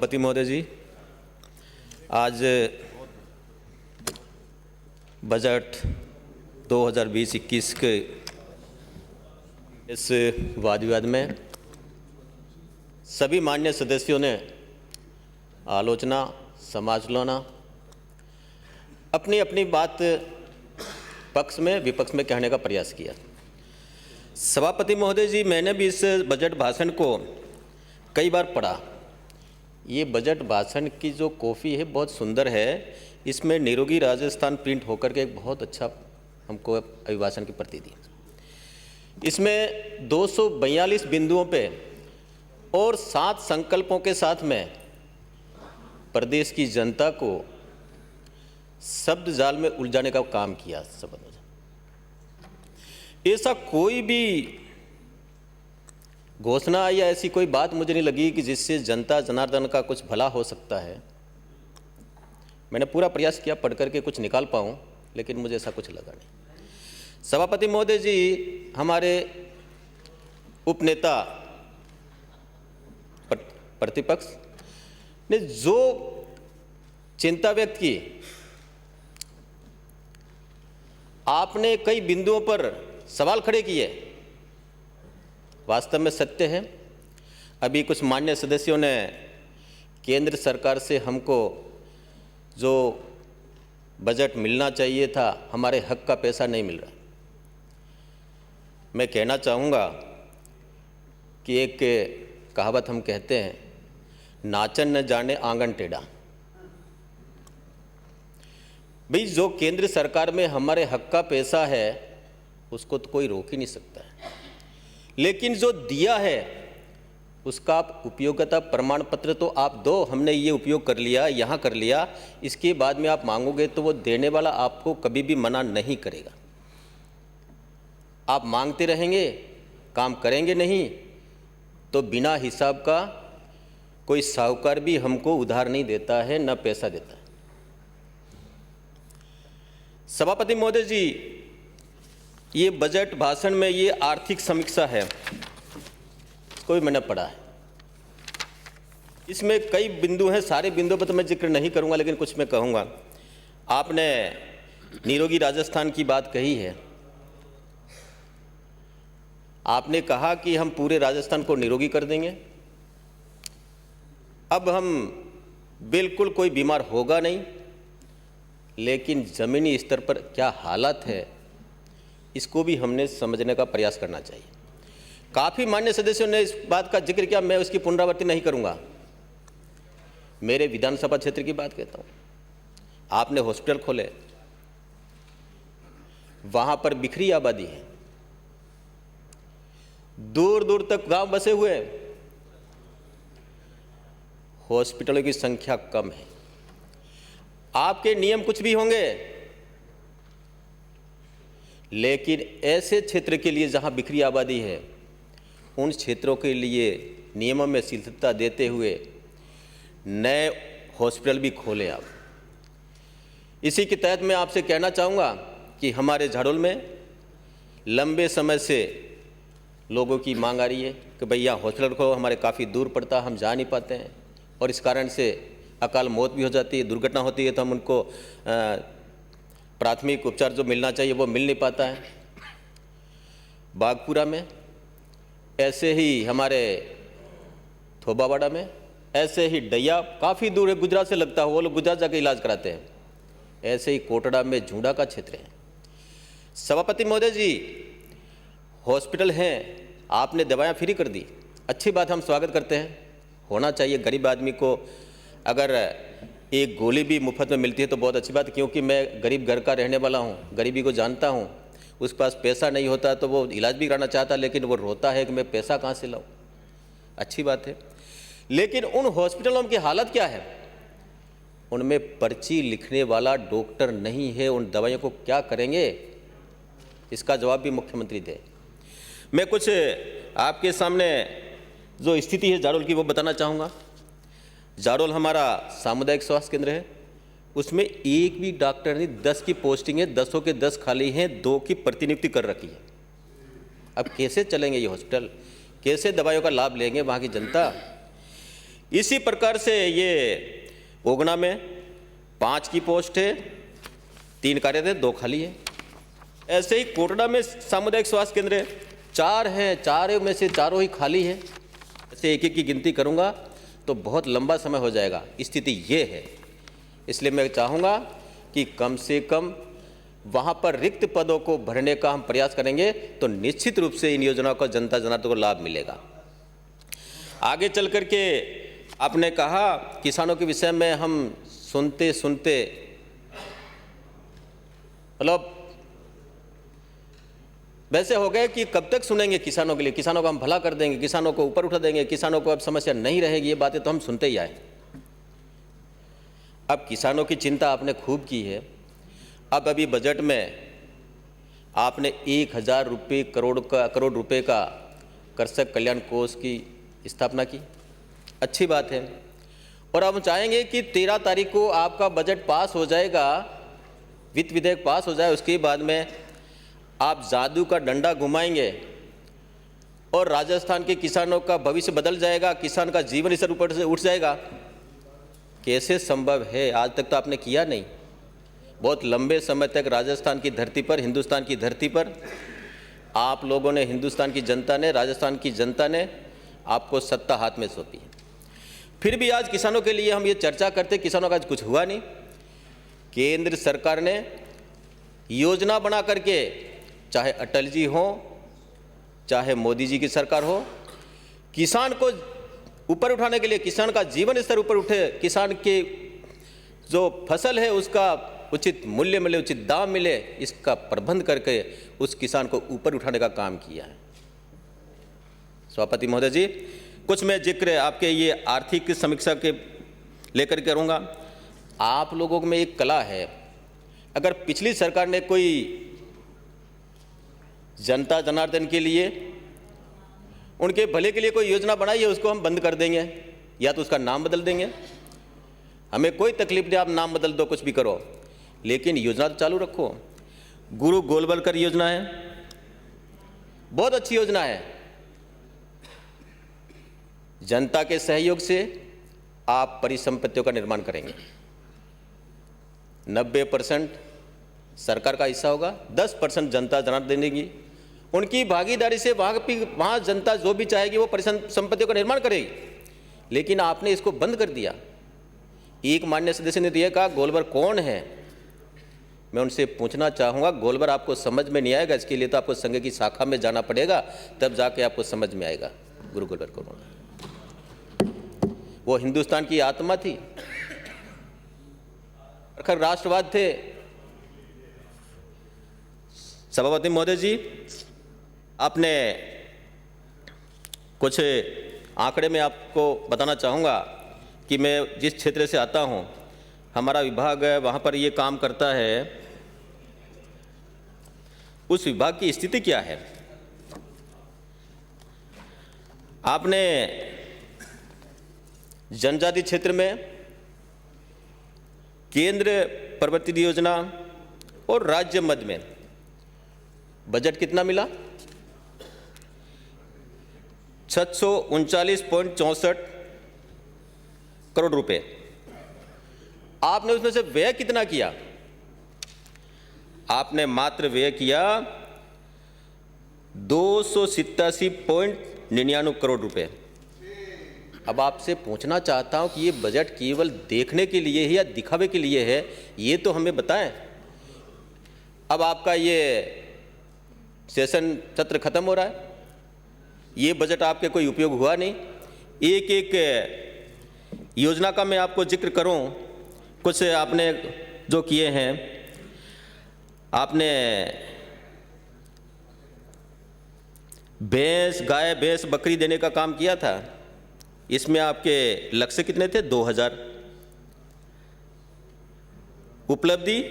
सभापति महोदय जी, आज बजट 2020-21 के इस वाद विवाद में सभी माननीय सदस्यों ने आलोचना, समालोचना, अपनी अपनी बात पक्ष में विपक्ष में कहने का प्रयास किया। सभापति महोदय जी, मैंने भी इस बजट भाषण को कई बार पढ़ा। ये बजट भाषण की जो कॉपी है बहुत सुंदर है। इसमें निरोगी राजस्थान प्रिंट होकर के एक बहुत अच्छा हमको अभिभाषण की प्रति दी। इसमें 242 बिंदुओं पे और 7 संकल्पों के साथ में प्रदेश की जनता को शब्द जाल में उलझाने का काम किया। ऐसा कोई भी घोषणा या ऐसी कोई बात मुझे नहीं लगी कि जिससे जनता जनार्दन का कुछ भला हो सकता है। मैंने पूरा प्रयास किया पढ़ करके कुछ निकाल पाऊँ, लेकिन मुझे ऐसा कुछ लगा नहीं। सभापति महोदय जी, हमारे उपनेता प्रतिपक्ष ने जो चिंता व्यक्त की, आपने कई बिंदुओं पर सवाल खड़े किए, वास्तव में सत्य है। अभी कुछ माननीय सदस्यों ने केंद्र सरकार से हमको जो बजट मिलना चाहिए था, हमारे हक का पैसा नहीं मिल रहा। मैं कहना चाहूँगा कि एक कहावत हम कहते हैं, नाचन न जाने आंगन टेढ़ा। भाई, जो केंद्र सरकार में हमारे हक का पैसा है उसको तो कोई रोक ही नहीं सकता है, लेकिन जो दिया है उसका आप उपयोगिता प्रमाण पत्र तो आप दो। हमने ये उपयोग कर लिया, यहाँ कर लिया, इसके बाद में आप मांगोगे तो वो देने वाला आपको कभी भी मना नहीं करेगा। आप मांगते रहेंगे, काम करेंगे नहीं, तो बिना हिसाब का कोई साहूकार भी हमको उधार नहीं देता है, न पैसा देता है। सभापति महोदय जी, ये बजट भाषण में ये आर्थिक समीक्षा है, इसको भी मैंने पढ़ा है। इसमें कई बिंदु हैं, सारे बिंदुओं पर तो मैं जिक्र नहीं करूंगा, लेकिन कुछ मैं कहूंगा। आपने निरोगी राजस्थान की बात कही है। आपने कहा कि हम पूरे राजस्थान को निरोगी कर देंगे। अब हम बिल्कुल कोई बीमार होगा नहीं, लेकिन ज़मीनी स्तर पर क्या हालत है इसको भी हमने समझने का प्रयास करना चाहिए। काफ़ी मान्य सदस्यों ने इस बात का जिक्र किया, मैं उसकी पुनरावृत्ति नहीं करूंगा। मेरे विधानसभा क्षेत्र की बात कहता हूँ। आपने हॉस्पिटल खोले, वहां पर बिखरी आबादी है, दूर दूर तक गांव बसे हुए हैं, हॉस्पिटलों की संख्या कम है। आपके नियम कुछ भी होंगे, लेकिन ऐसे क्षेत्र के लिए जहां बिखरी आबादी है, उन क्षेत्रों के लिए नियमों में शिथिलता देते हुए नए हॉस्पिटल भी खोलें आप। इसी के तहत मैं आपसे कहना चाहूँगा कि हमारे झाड़ोल में लंबे समय से लोगों की मांग आ रही है कि भैया हॉस्पिटल को, हमारे काफ़ी दूर पड़ता, हम जा नहीं पाते हैं, और इस कारण से अकाल मौत भी हो जाती है, दुर्घटना होती है, तो हम उनको प्राथमिक उपचार जो मिलना चाहिए वो मिल नहीं पाता है। बागपुरा में ऐसे ही, हमारे थोबावाड़ा में ऐसे ही, डैया काफ़ी दूर है, गुजरात से लगता है, वो लोग गुजरात जाके इलाज कराते हैं। ऐसे ही कोटड़ा में झूंडा का क्षेत्र है। सभापति महोदय जी, हॉस्पिटल हैं, आपने दवाएं फ्री कर दी, अच्छी बात, हम स्वागत करते हैं, होना चाहिए। गरीब आदमी को अगर एक गोली भी मुफ्त में मिलती है तो बहुत अच्छी बात, क्योंकि मैं गरीब घर का रहने वाला हूँ, गरीबी को जानता हूँ। उसके पास पैसा नहीं होता तो वो इलाज भी कराना चाहता, लेकिन वो रोता है कि मैं पैसा कहाँ से लाऊं। अच्छी बात है, लेकिन उन हॉस्पिटलों की हालत क्या है? उनमें पर्ची लिखने वाला डॉक्टर नहीं है, उन दवाइयों को क्या करेंगे? इसका जवाब भी मुख्यमंत्री दे। मैं कुछ आपके सामने जो स्थिति है जाडोल की वो बताना चाहूँगा। जाडोल हमारा सामुदायिक स्वास्थ्य केंद्र है, उसमें एक भी डॉक्टर नहीं, 10 की पोस्टिंग है, 10 के 10 खाली हैं, 2 की प्रतिनियुक्ति कर रखी है। अब कैसे चलेंगे ये हॉस्पिटल? कैसे दवाइयों का लाभ लेंगे वहाँ की जनता? इसी प्रकार से ये ओगना में 5 की पोस्ट है, 3 कार्यरत है, 2 खाली है। ऐसे ही कोटड़ा में सामुदायिक स्वास्थ्य केंद्र 4 हैं, 4 में से 4 ही खाली है। ऐसे एक एक की गिनती करूंगा तो बहुत लंबा समय हो जाएगा। स्थिति ये है, इसलिए मैं चाहूँगा कि कम से कम वहाँ पर रिक्त पदों को भरने का हम प्रयास करेंगे तो निश्चित रूप से इन योजनाओं का जनता जनार्दन को लाभ मिलेगा। आगे चल कर के आपने कहा किसानों के विषय में हम सुनते सुनते मतलब वैसे हो गए कि कब तक सुनेंगे किसानों के लिए, किसानों को हम भला कर देंगे, किसानों को ऊपर उठा देंगे, किसानों को अब समस्या नहीं रहेगी, ये बातें तो हम सुनते ही आए। अब किसानों की चिंता आपने खूब की है। अब अभी बजट में आपने 1000 करोड़ रुपए का कृषक कल्याण कोष की स्थापना की, अच्छी बात है। और अब हम चाहेंगे कि 13 तारीख को आपका बजट पास हो जाएगा, वित्त विधेयक पास हो जाए, उसके बाद में आप जादू का डंडा घुमाएंगे और राजस्थान के किसानों का भविष्य बदल जाएगा, किसान का जीवन स्तर ऊपर से उठ जाएगा। कैसे संभव है? आज तक तो आपने किया नहीं। बहुत लंबे समय तक राजस्थान की धरती पर, हिंदुस्तान की धरती पर आप लोगों ने, हिंदुस्तान की जनता ने, राजस्थान की जनता ने आपको सत्ता हाथ में सौंपी है। फिर भी आज किसानों के लिए हम ये चर्चा करते, किसानों का आज कुछ हुआ नहीं। केंद्र सरकार ने योजना बना करके, चाहे अटल जी हो, चाहे मोदी जी की सरकार हो, किसान को ऊपर उठाने के लिए, किसान का जीवन स्तर ऊपर उठे, किसान के जो फसल है उसका उचित मूल्य मिले, उचित दाम मिले, इसका प्रबंध करके उस किसान को ऊपर उठाने का काम किया है। सभापति महोदय जी, कुछ मैं जिक्र आपके ये आर्थिक समीक्षा के लेकर के करूँगा। आप लोगों में एक कला है, अगर पिछली सरकार ने कोई जनता जनार्दन के लिए, उनके भले के लिए कोई योजना बनाई है, उसको हम बंद कर देंगे या तो उसका नाम बदल देंगे। हमें कोई तकलीफ नहीं, आप नाम बदल दो, कुछ भी करो, लेकिन योजना तो चालू रखो। गुरु गोलवलकर योजना है, बहुत अच्छी योजना है। जनता के सहयोग से आप परिसंपत्तियों का निर्माण करेंगे। 90% सरकार का हिस्सा होगा, 10% जनता जनार्दन देगी। उनकी भागीदारी से वहाँ जनता जो भी चाहेगी वो परिसंपत्तियों का निर्माण करेगी। लेकिन आपने इसको बंद कर दिया। एक मान्य सदस्य ने दिया, कहा गोलवर कौन है? मैं उनसे पूछना चाहूँगा, गोलवर आपको समझ में नहीं आएगा, इसके लिए तो आपको संघ की शाखा में जाना पड़ेगा, तब जाके आपको समझ में आएगा गुरु गोलवर कौन है। वो हिंदुस्तान की आत्मा थी, प्रखर राष्ट्रवाद थे। सभापति महोदय जी, आपने कुछ आंकड़े में आपको बताना चाहूँगा कि मैं जिस क्षेत्र से आता हूँ, हमारा विभाग है, वहाँ पर ये काम करता है। उस विभाग की स्थिति क्या है? आपने जनजाति क्षेत्र में केंद्र प्रवर्तित योजना और राज्य मध्य में बजट कितना मिला? 639.64 करोड़ रुपए। आपने उसमें से व्यय कितना किया? आपने मात्र व्यय किया 287.99 करोड़ रुपए। अब आपसे पूछना चाहता हूं कि ये बजट केवल देखने के लिए है या दिखावे के लिए है, ये तो हमें बताएं। अब आपका ये सेशन सत्र खत्म हो रहा है, ये बजट आपके कोई उपयोग हुआ नहीं। एक एक योजना का मैं आपको जिक्र करूं, कुछ आपने जो किए हैं, आपने गाय भैंस बकरी देने का काम किया था। इसमें आपके लक्ष्य कितने थे? 2000। उपलब्धि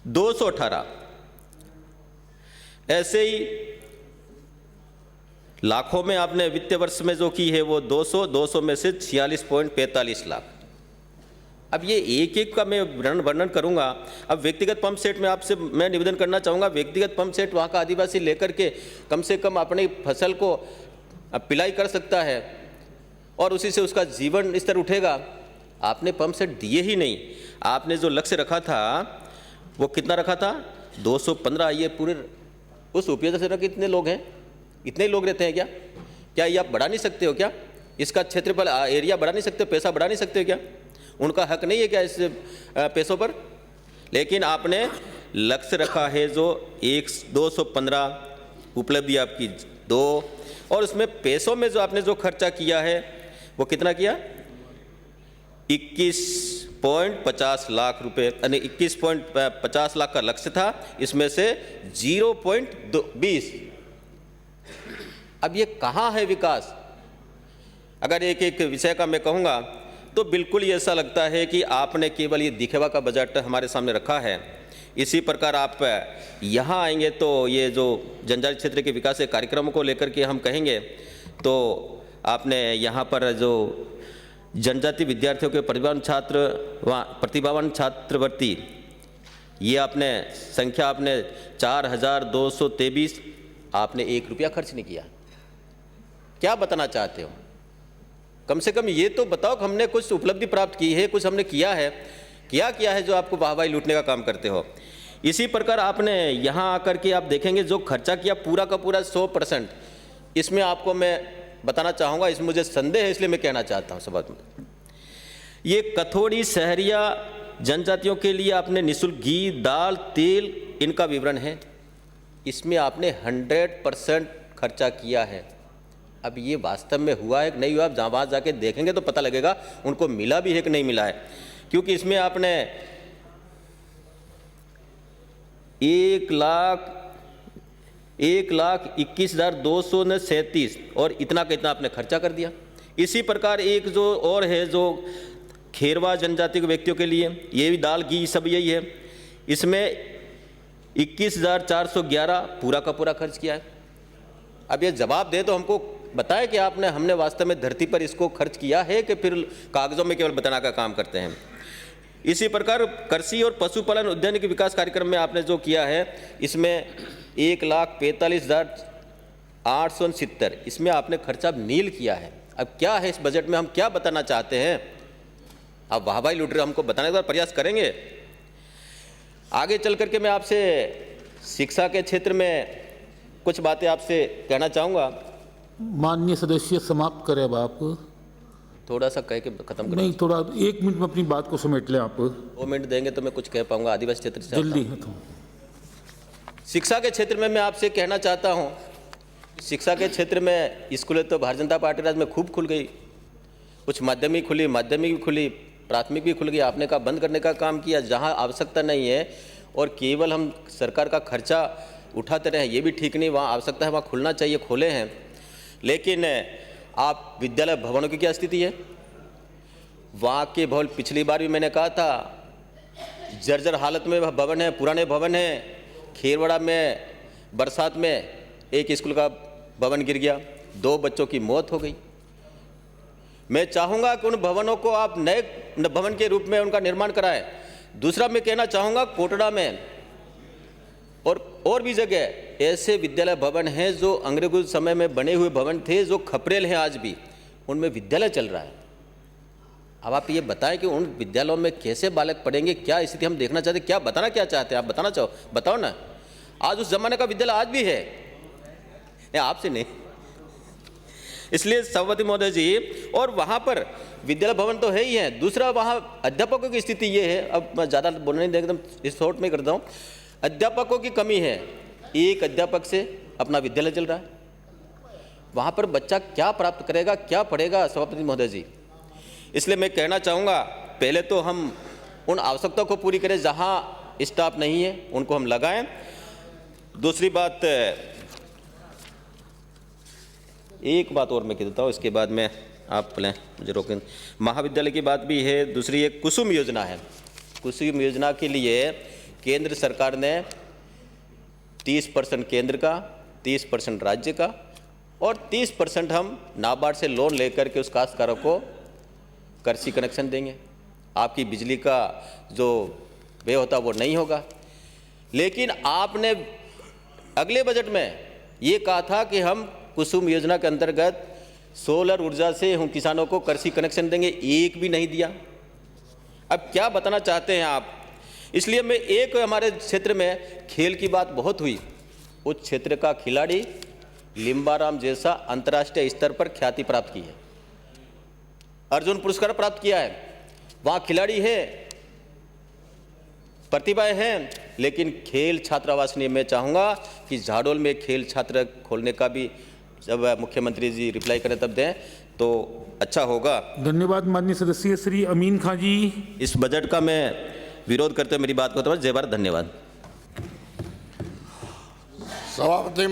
218। ऐसे ही लाखों में आपने वित्तीय वर्ष में जो की है वो 200 में से 46.45 लाख। अब ये एक एक का मैं वर्णन करूंगा। अब व्यक्तिगत पंप सेट में आपसे मैं निवेदन करना चाहूँगा, व्यक्तिगत पंप सेट वहाँ का आदिवासी लेकर के कम से कम अपनी फसल को पिलाई कर सकता है और उसी से उसका जीवन स्तर उठेगा। आपने पंप सेट दिए ही नहीं। आपने जो लक्ष्य रखा था वो कितना रखा था? 215। ये पूरे उस उपयोजना से कितने लोग हैं? इतने लोग रहते हैं क्या? क्या ये आप बढ़ा नहीं सकते हो क्या? इसका क्षेत्रफल एरिया बढ़ा नहीं सकते हो? पैसा बढ़ा नहीं सकते हो क्या? उनका हक नहीं है क्या इस पैसों पर? लेकिन आपने लक्ष्य रखा है जो 215, उपलब्धि आपकी 2, और उसमें पैसों में जो आपने जो खर्चा किया है वो कितना किया? 21.50 लाख रुपए, यानी 21.50 लाख का लक्ष्य था, इसमें से 0.20। अब ये कहाँ है विकास? अगर एक एक विषय का मैं कहूँगा तो बिल्कुल ये ऐसा लगता है कि आपने केवल ये दिखेवा का बजट हमारे सामने रखा है। इसी प्रकार आप यहाँ आएंगे तो ये जो जनजातीय क्षेत्र के विकास के कार्यक्रमों को लेकर के हम कहेंगे तो आपने यहाँ पर जो जनजातीय विद्यार्थियों के प्रतिभावान छात्रवृत्ति, ये आपने संख्या आपने 4223, आपने 1 रुपया खर्च नहीं किया। क्या बताना चाहते हो? कम से कम ये तो बताओ कि हमने कुछ उपलब्धि प्राप्त की है, कुछ हमने किया है। क्या है जो आपको वाहवाही लूटने का काम करते हो? इसी प्रकार आपने यहाँ आकर के आप देखेंगे जो खर्चा किया पूरा का पूरा 100%। इसमें आपको मैं बताना चाहूँगा, इसमें मुझे संदेह है इसलिए मैं कहना चाहता हूँ सभा में। ये कथोड़ी शहरिया जनजातियों के लिए आपने निःशुल्क घी, दाल, तेल, इनका विवरण है। इसमें आपने 100% खर्चा किया है। अब ये वास्तव में हुआ है कि नहीं हुआ, आप वहाँ जाके देखेंगे तो पता लगेगा उनको मिला भी है कि नहीं मिला है। क्योंकि इसमें आपने 1,21,237 और इतना का इतना आपने खर्चा कर दिया। इसी प्रकार एक जो और है जो खेरवा जनजाति के व्यक्तियों के लिए, ये भी दाल घी सब यही है, इसमें 21,411 पूरा का पूरा खर्च किया है। अब ये जवाब दे तो हमको बताए कि हमने वास्तव में धरती पर इसको खर्च किया है कि फिर कागजों में केवल बताना का काम करते हैं। इसी प्रकार कृषि और पशुपालन उद्यान के विकास कार्यक्रम में आपने जो किया है इसमें 1,45,869, इसमें आपने खर्चा नील किया है। अब क्या है इस बजट में, हम क्या बताना चाहते हैं? आप वाहवाही लूट रहे, हमको बताने का प्रयास करेंगे। आगे चल करके मैं आपसे शिक्षा के क्षेत्र में कुछ बातें आपसे कहना चाहूँगा। माननीय सदस्य समाप्त करें। अब आप थोड़ा सा कह के खत्म करें। नहीं, थोड़ा 1 मिनट में अपनी बात को समेट लें। आप 2 मिनट देंगे तो मैं कुछ कह पाऊंगा। आदिवासी क्षेत्र से जल्दी है तो। शिक्षा के क्षेत्र में मैं आपसे कहना चाहता हूं, शिक्षा के क्षेत्र में स्कूलें तो भारतीय जनता पार्टी राज में खूब खुल गई। कुछ माध्यमिक खुली, माध्यमिक भी खुली, प्राथमिक भी खुल गई। आपने कहा बंद करने का काम किया जहां आवश्यकता नहीं है, और केवल हम सरकार का खर्चा उठाते रहे, ये भी ठीक नहीं। वहाँ आवश्यकता है वहाँ खुलना चाहिए, खोले हैं। लेकिन आप विद्यालय भवनों की क्या स्थिति है? वहाँ के भवन, पिछली बार भी मैंने कहा था, जर्जर हालत में भवन है, पुराने भवन हैं। खेरवाड़ा में बरसात में एक स्कूल का भवन गिर गया, 2 बच्चों की मौत हो गई। मैं चाहूँगा कि उन भवनों को आप नए भवन के रूप में उनका निर्माण कराएं। दूसरा मैं कहना चाहूँगा, कोटड़ा में और भी जगह ऐसे विद्यालय भवन हैं जो अंग्रेजों समय में बने हुए भवन थे, जो खपरेल हैं आज भी, उनमें विद्यालय चल रहा है। अब आप ये बताएं कि उन विद्यालयों में कैसे बालक पढ़ेंगे, क्या स्थिति हम देखना चाहते हैं, क्या बताना क्या चाहते हैं? आप बताना चाहो, बताओ ना। आज उस जमाने का विद्यालय आज भी है, आपसे नहीं। इसलिए सभापति महोदय जी, और वहाँ पर विद्यालय भवन तो है ही है। दूसरा, वहाँ अध्यापकों की स्थिति ये है, अब मैं ज़्यादा बोलने नहीं, एकदम इस शॉर्ट में करता हूँ। अध्यापकों की कमी है, एक अध्यापक से अपना विद्यालय चल रहा है। वहाँ पर बच्चा क्या प्राप्त करेगा, क्या पढ़ेगा सभापति महोदय जी? इसलिए मैं कहना चाहूँगा, पहले तो हम उन आवश्यकताओं को पूरी करें, जहाँ स्टाफ नहीं है उनको हम लगाएं। दूसरी बात, एक बात और मैं कह देता हूँ, इसके बाद में आप बोलें, मुझे रोकें। महाविद्यालय की बात भी है। दूसरी एक कुसुम योजना है। कुसुम योजना के लिए केंद्र सरकार ने 30% केंद्र का, 30% राज्य का और 30% हम नाबार्ड से लोन लेकर के उस काश्तकारों को कृषि कनेक्शन देंगे। आपकी बिजली का जो व्यय होता वो नहीं होगा। लेकिन आपने अगले बजट में ये कहा था कि हम कुसुम योजना के अंतर्गत सोलर ऊर्जा से हम किसानों को कृषि कनेक्शन देंगे, एक भी नहीं दिया। अब क्या बताना चाहते हैं आप? इसलिए मैं एक हमारे क्षेत्र में खेल की बात बहुत हुई, उस क्षेत्र का खिलाड़ी लिम्बाराम जैसा अंतर्राष्ट्रीय स्तर पर ख्याति प्राप्त की है, अर्जुन पुरस्कार प्राप्त किया है। वहाँ खिलाड़ी है, प्रतिभाएं हैं, लेकिन खेल छात्रावास नहीं। मैं चाहूँगा कि झाडोल में खेल छात्र खोलने का भी जब मुख्यमंत्री जी रिप्लाई करें तब दें तो अच्छा होगा। धन्यवाद माननीय सदस्य श्री अमीन खां जी। इस बजट का मैं विरोध करते हुए मेरी बात को जय भारत, धन्यवाद। सभापति